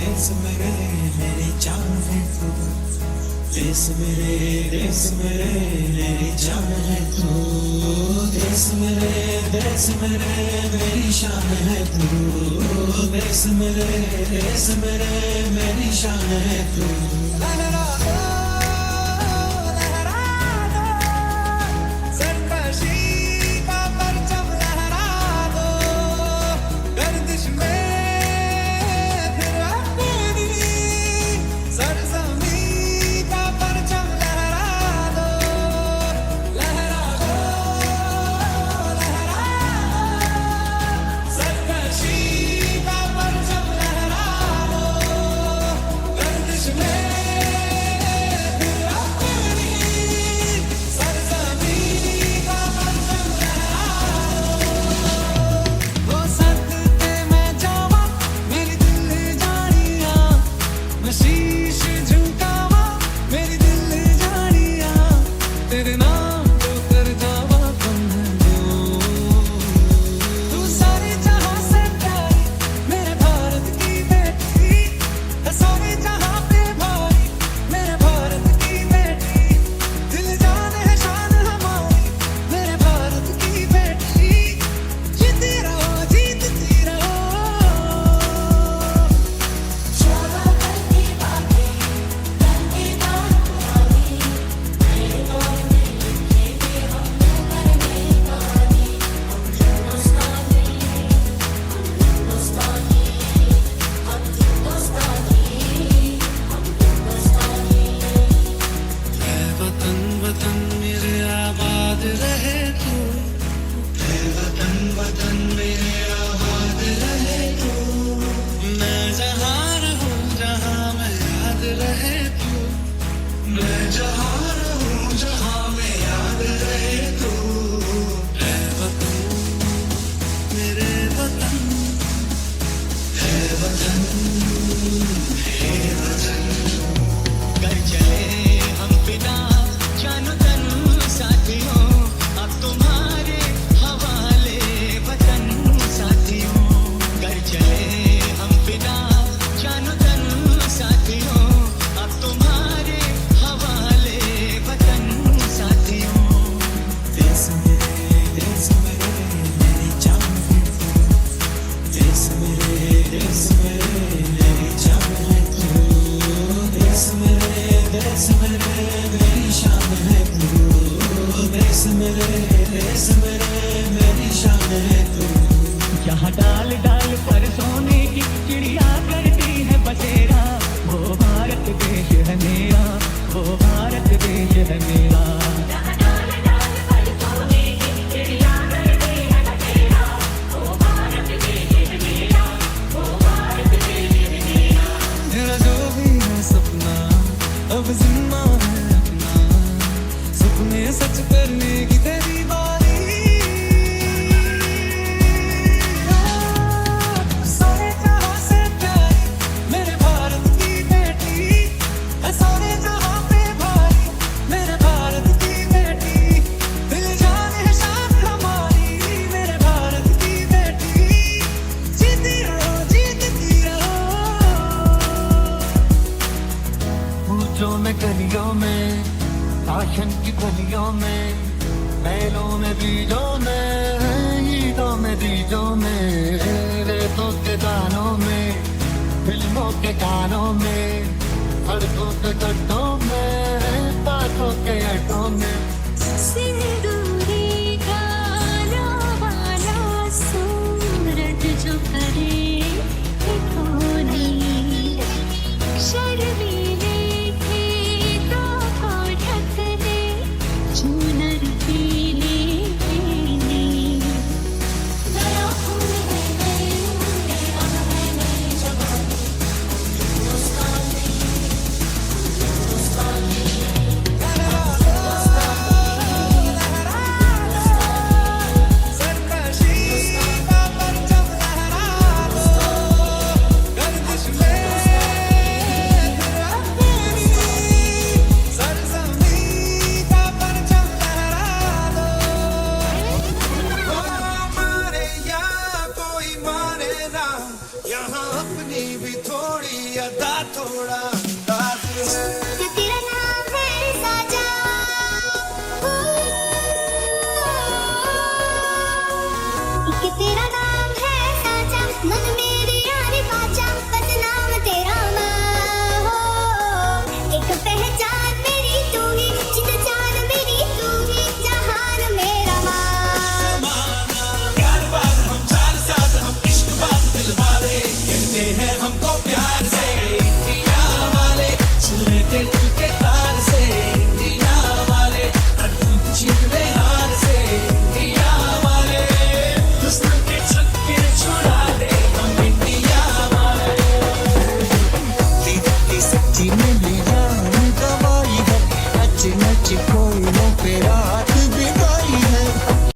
देश मेरे मेरी जान है तू, देश मेरे मेरी जान है तू, देश मेरे मेरी शान है तू, देश मेरे मेरी शान है तू। लहरा दो, लहरा दो, सरकशी का परचम लहरा दो, गर्दिश में फिर अपनी सरजमी का परचम लहरा दो, लहरा दो, लहरा दो, सरकशी का परचम लहरा दो, गर्दिश में फिर अपनी सरजमी का परचम लहरा दो। वो सदके मैं जावा मेरी दिल जानिया, मैं शीश झुकावा मेरी दिल जानिया, तेरे नाम जो कर जावा बंधन तू सारे जहां से प्यारी, मेरे भारत की बेटी है सारे जहां पे भारी, मेरे भारत की बेटी, दिल जान है शान हमारी, मेरे भारत की बेटी, जीती रहो जीतती रहो। शोभा करती बातें करती बात पुरानी, मेरे दौर में लिखे थे हमने करने कहानी, हम हिंदुस्तानी, हम हिंदुस्तानी, हम हिंदुस्तानी, हम हिंदुस्तानी। है वतन वतन मेरे आबाद रहे तू, है वतन वतन मेरे आबाद रहे तू, मैं जहाँ रहूँ जहाँ मैं याद रहे तू, मैं जहाँ रहूँ जहाँ मैं याद रहे तू, है वतन मेरे वतन, है वतन, है वतन। कर चले हम फिदा जानो तन साथियों, अब तुम्हारे हवाले वतन साथियों, कर चले हम फिदा जानो तन साथियों, अब तुम्हारे हवाले वतन साथियों। देश मेरे मेरी जान है तू, देश मेरे मेरी जान है तू, देश मेरे मेरी शान है तू, देश मेरे मेरी शान है तू। यहाँ डाल डाल पर सोने की चिड़िया करती है बसेरा, वो भारत देश है मेरा, वो भारत देश है मेरा। डाल डाल पर सोने की चिड़िया करती है बसेरा, वो भारत देश है मेरा, वो भारत देश है मेरा। मेरा जो भी है सपना अब जिम्मा है अपना, सपने सच करने की तेरी बारी। सारे जहां से प्यारी, मेरे भारत की बेटी है सारे जहां पे भारी, मेरे भारत की बेटी, दिल जान है शान हमारी, मेरे भारत की बेटी, जीती रहो जीतती रहो। पूछों में गलियों में, शासन की गलियों में, बैलों में बीजों में, ईदों में बीजों में, रेतों के दानों में, फिल्मों के गानों में, सड़कों के गड्ढों में,